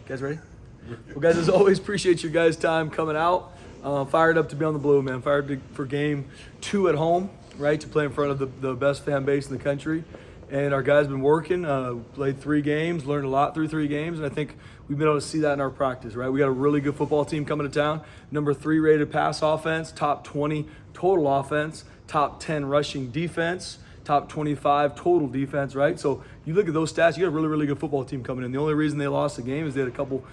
Guys ready? Well, guys, as always, appreciate your guys' time coming out. Fired up to be on the blue, man. Fired for game 2 at home, right, to play in front of the best fan base in the country. And our guys been working, played 3 games, learned a lot through 3 games, and I think we've been able to see that in our practice, right? We got a really good football team coming to town. Number 3 rated pass offense, top 20 total offense, top 10 rushing defense, top 25 total defense, right? So you look at those stats, you got a really, really good football team coming in. The only reason they lost the game is they had a couple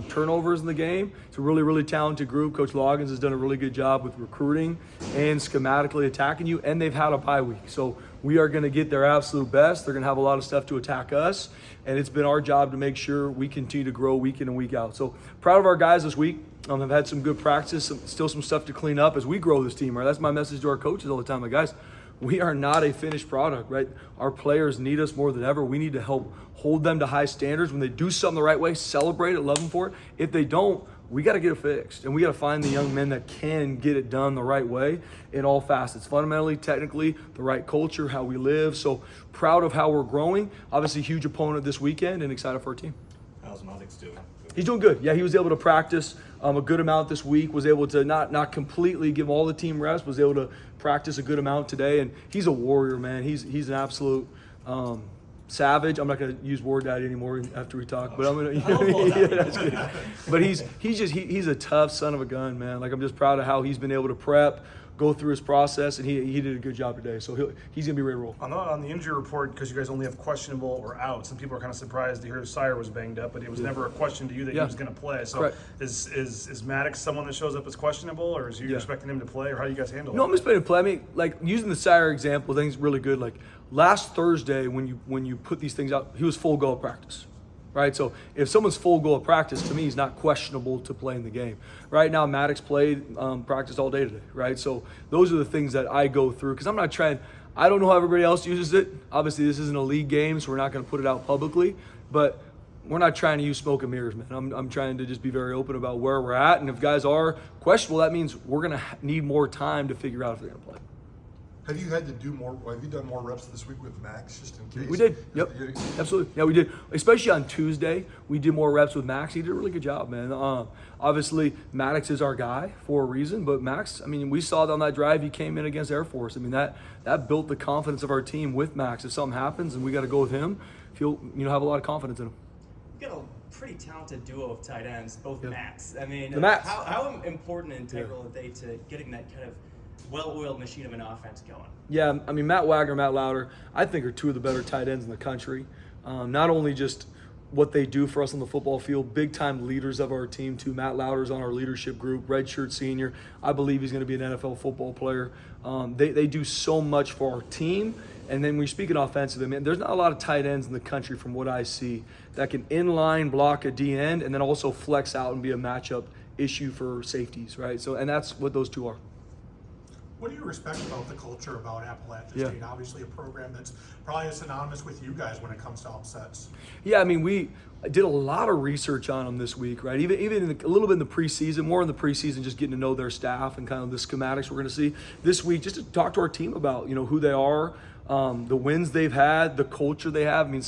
turnovers in the game. It's a really, really talented group. Coach Loggins has done a really good job with recruiting and schematically attacking you, and they've had a bye week. So we are going to get their absolute best. They're going to have a lot of stuff to attack us, and it's been our job to make sure we continue to grow week in and week out. So proud of our guys this week. Have had some good practice, still some stuff to clean up as we grow this team, right? That's my message to our coaches all the time. Like, guys, we are not a finished product, right? Our players need us more than ever. We need to help hold them to high standards. When they do something the right way, celebrate it, love them for it. If they don't, we got to get it fixed. And we got to find the young men that can get it done the right way in all facets. Fundamentally, technically, the right culture, how we live. So proud of how we're growing. Obviously, huge opponent this weekend and excited for our team. How's Maddox doing? He's doing good. Yeah, he was able to practice a good amount this week, was able to not completely give all the team reps, was able to practice a good amount today, and he's a warrior, man. He's an absolute savage. I'm not going to use word daddy anymore after we talk, but I'm going to. Yeah, that's good. But he's a tough son of a gun, man. Like, I'm just proud of how he's been able to prep, go through his process, and he did a good job today. So he's going to be ready to roll. On the injury report, because you guys only have questionable or out, some people are kind of surprised to hear Sire was banged up, but it was never a question to you that he was going to play. So is Maddox someone that shows up as questionable, or is you expecting him to play, or how do you guys handle it? No, I'm expecting to play. I mean, like, using the Sire example, I think it's really good. Like, last Thursday when you put these things out, he was full go of practice. Right, so if someone's full go of practice, to me, he's not questionable to play in the game. Right now, Maddox played practice all day today, right? So those are the things that I go through, because I'm not trying, I don't know how everybody else uses it. Obviously, this isn't a league game, so we're not going to put it out publicly, but we're not trying to use smoke and mirrors, man. I'm trying to just be very open about where we're at, and if guys are questionable, that means we're going to need more time to figure out if they're going to play. Have you had to do more? Have you done more reps this week with Max, just in case? We did. Yep. Absolutely. Yeah, we did. Especially on Tuesday, we did more reps with Max. He did a really good job, man. Obviously, Maddox is our guy for a reason, but Max, I mean, we saw that on that drive he came in against Air Force. I mean, that built the confidence of our team with Max. If something happens and we got to go with him, have a lot of confidence in him. You've got a pretty talented duo of tight ends, both Max. I mean, Max. how important and integral are they to getting that kind of well-oiled machine of an offense going? Yeah, I mean, Matt Wagner, Matt Lauder, I think are 2 of the better tight ends in the country. Not only just what they do for us on the football field, big-time leaders of our team, too. Matt Lauder's on our leadership group, redshirt senior. I believe he's going to be an NFL football player. They do so much for our team. And then when you're speaking offensively, man, there's not a lot of tight ends in the country from what I see that can inline block a D end and then also flex out and be a matchup issue for safeties, right? So, and that's what those 2 are. What do you respect about the culture about Appalachian State? Obviously a program that's probably synonymous with you guys when it comes to upsets. Yeah, I mean, we did a lot of research on them this week, right? Even a little bit in the preseason, more in the preseason, just getting to know their staff and kind of the schematics we're going to see this week, just to talk to our team about, who they are, the wins they've had, the culture they have. I mean,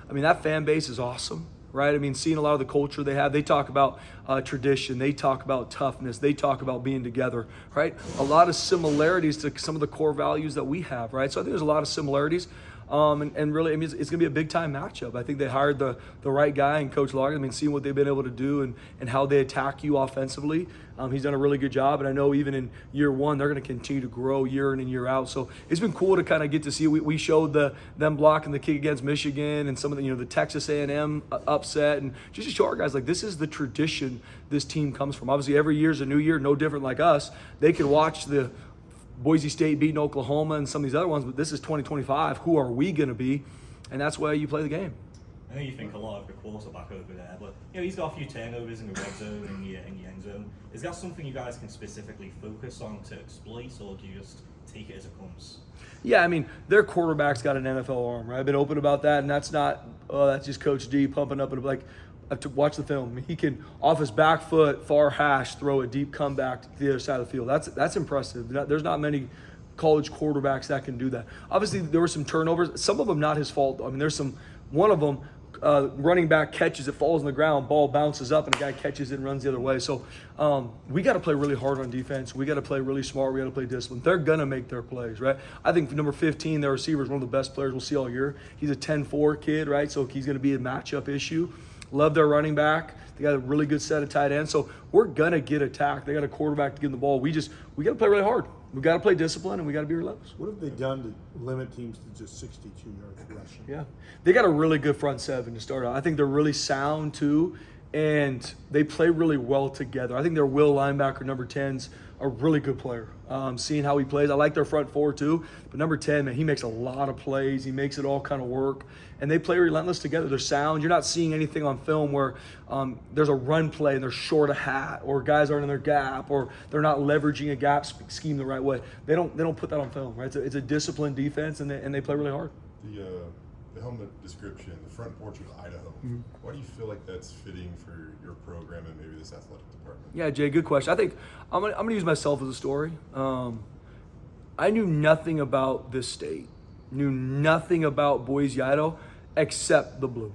that fan base is awesome. Right? I mean, seeing a lot of the culture they have, they talk about tradition, they talk about toughness, they talk about being together, right? A lot of similarities to some of the core values that we have, right? So I think there's a lot of similarities. And really, I mean, it's going to be a big-time matchup. I think they hired the right guy in Coach Loggins. I mean, seeing what they've been able to do and how they attack you offensively, he's done a really good job. And I know even in year 1, they're going to continue to grow year in and year out. So it's been cool to kind of get to see. We showed them blocking the kick against Michigan and some of the Texas A&M upset, and just to show our guys, like, this is the tradition this team comes from. Obviously, every year's a new year, no different like us. They could watch the Boise State beating Oklahoma and some of these other ones, but this is 2025. Who are we going to be? And that's why you play the game. I know you think a lot of the quarterback over there, but he's got a few turnovers in the red zone and in the end zone. Is that something you guys can specifically focus on to exploit, or do you just take it as it comes? Yeah, I mean, their quarterback's got an NFL arm, right? I've been open about that, and that's just Coach D pumping up and like. I have to watch the film. He can, off his back foot, far hash, throw a deep comeback to the other side of the field. That's impressive. There's not many college quarterbacks that can do that. Obviously, there were some turnovers. Some of them not his fault. I mean, one of them, running back catches it, falls on the ground, ball bounces up, and a guy catches it and runs the other way. So we got to play really hard on defense. We got to play really smart. We got to play disciplined. They're going to make their plays, right? I think number 15, their receiver, is one of the best players we'll see all year. He's a 10-4 kid, right? So he's going to be a matchup issue. Love their running back. They got a really good set of tight ends. So we're going to get attacked. They got a quarterback to give them the ball. We got to play really hard. We got to play discipline, and we got to be relentless. What have they done to limit teams to just 62 yards rushing? Yeah. They got a really good front seven to start out. I think they're really sound, too, and they play really well together. I think their Will linebacker, number 10's a really good player. Seeing how he plays. I like their front four, too. But number 10, man, he makes a lot of plays. He makes it all kind of work. And they play relentless together. They're sound. You're not seeing anything on film where there's a run play and they're short a hat, or guys aren't in their gap, or they're not leveraging a gap scheme the right way. They don't put that on film, right? It's a disciplined defense, and they play really hard. The helmet description, the front porch of Idaho. Why do you feel like that's fitting for your program and maybe this athletic department? Yeah, Jay, good question. I think I'm gonna use myself as a story. I knew nothing about this state, knew nothing about Boise, Idaho, except the blue.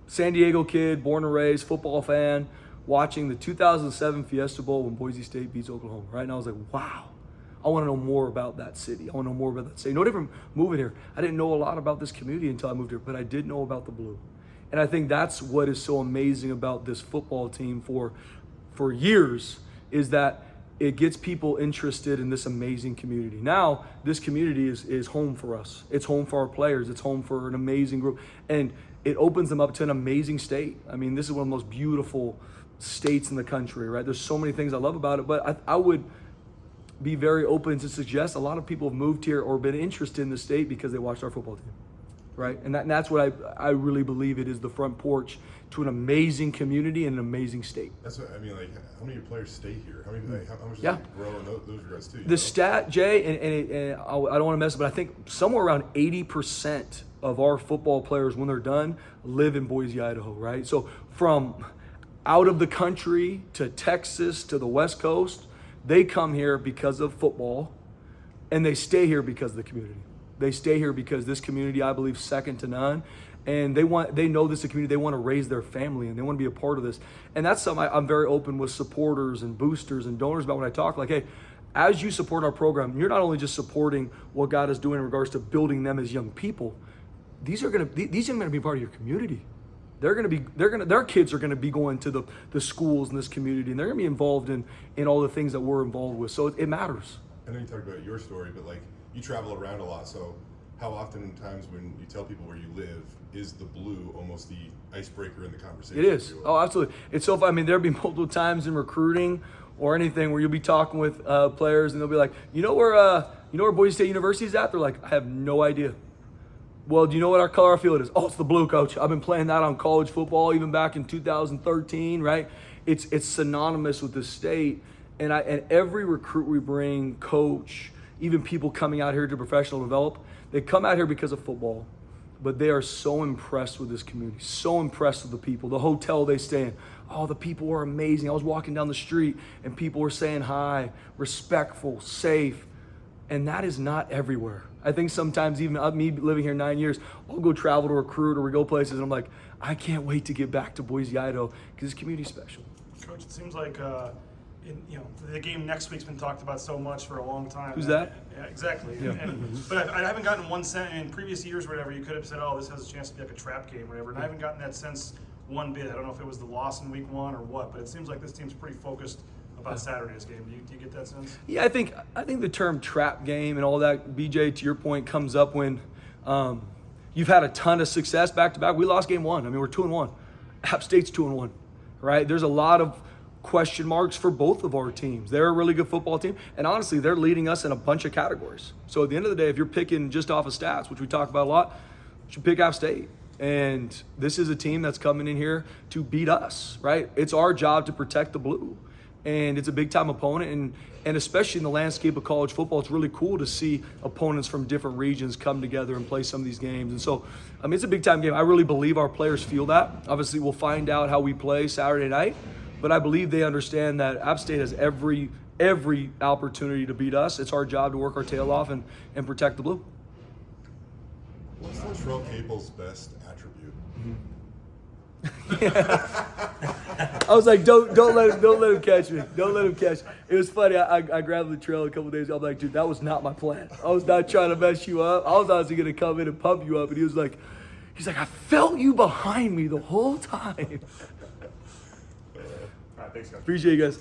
San Diego kid, born and raised, football fan, watching the 2007 Fiesta Bowl when Boise State beats Oklahoma, right? And I was like, wow, I want to know more about that city. I want to know more about that state. No different moving here. I didn't know a lot about this community until I moved here, but I did know about the blue. And I think that's what is so amazing about this football team for years, is that it gets people interested in this amazing community. Now, this community is home for us. It's home for our players. It's home for an amazing group. And it opens them up to an amazing state. I mean, this is one of the most beautiful states in the country, right? There's so many things I love about it, but I would be very open to suggest a lot of people have moved here or been interested in the state because they watched our football team, right? And that's what I really believe it is, the front porch to an amazing community and an amazing state. That's what I mean. Like, how many players stay here? How much do they grow in those regards too? The stat, Jay, and I don't want to mess it, but I think somewhere around 80% of our football players, when they're done, live in Boise, Idaho, right? So from out of the country to Texas to the West Coast, they come here because of football, and they stay here because of the community. They stay here because this community, I believe, second to none. And they know this is a community. They want to raise their family, and they want to be a part of this. And that's something I'm very open with supporters and boosters and donors about when I talk. Like, hey, as you support our program, you're not only just supporting what God is doing in regards to building them as young people. These young men are going to be part of your community. Their kids are going to be going to the schools in this community, and they're going to be involved in all the things that we're involved with. So it matters. I know you talked about your story, but like, you travel around a lot, so how often times when you tell people where you live, is the blue almost the icebreaker in the conversation? It is. Oh, absolutely. It's so fun. I mean, there'll be multiple times in recruiting or anything where you'll be talking with players, and they'll be like, you know where Boise State University is at? They're like, I have no idea. Well, do you know what our color field is? Oh, it's the blue, coach. I've been playing that on college football even back in 2013, right? It's synonymous with the state. And every recruit we bring, coach, even people coming out here to professional develop, they come out here because of football. But they are so impressed with this community, so impressed with the people, the hotel they stay in. Oh, the people are amazing. I was walking down the street and people were saying hi, respectful, safe. And that is not everywhere. I think sometimes even me living here 9 years, I'll go travel to recruit or we go places and I'm like, I can't wait to get back to Boise, Idaho, because this community's special. Coach, it seems like the game next week's been talked about so much for a long time. Who's that? Yeah, exactly. Yeah. But I haven't gotten one sense in previous years or whatever. You could have said, "Oh, this has a chance to be like a trap game or whatever." And I haven't gotten that sense one bit. I don't know if it was the loss in week one or what, but it seems like this team's pretty focused about Saturday's game. Do you get that sense? Yeah, I think the term trap game and all that, BJ, to your point, comes up when you've had a ton of success back to back. We lost game one. I mean, we're 2-1. App State's 2-1, right? There's a lot of question marks for both of our teams. They're a really good football team, and honestly, they're leading us in a bunch of categories. So at the end of the day, if you're picking just off of stats, which we talk about a lot, you should pick App State. And this is a team that's coming in here to beat us, right? It's our job to protect the blue. And it's a big-time opponent, and especially in the landscape of college football, it's really cool to see opponents from different regions come together and play some of these games. And so, I mean, it's a big-time game. I really believe our players feel that. Obviously, we'll find out how we play Saturday night, but I believe they understand that App State has every opportunity to beat us. It's our job to work our tail off and protect the blue. What's Latrell Capel's best attribute? I was like, don't let him catch me. Don't let him catch me. It was funny. I grabbed the trail a couple days ago. I'm like, dude, that was not my plan. I was not trying to mess you up. I was honestly gonna come in and pump you up. And he's like, I felt you behind me the whole time. All right, thanks, guys. Appreciate you guys.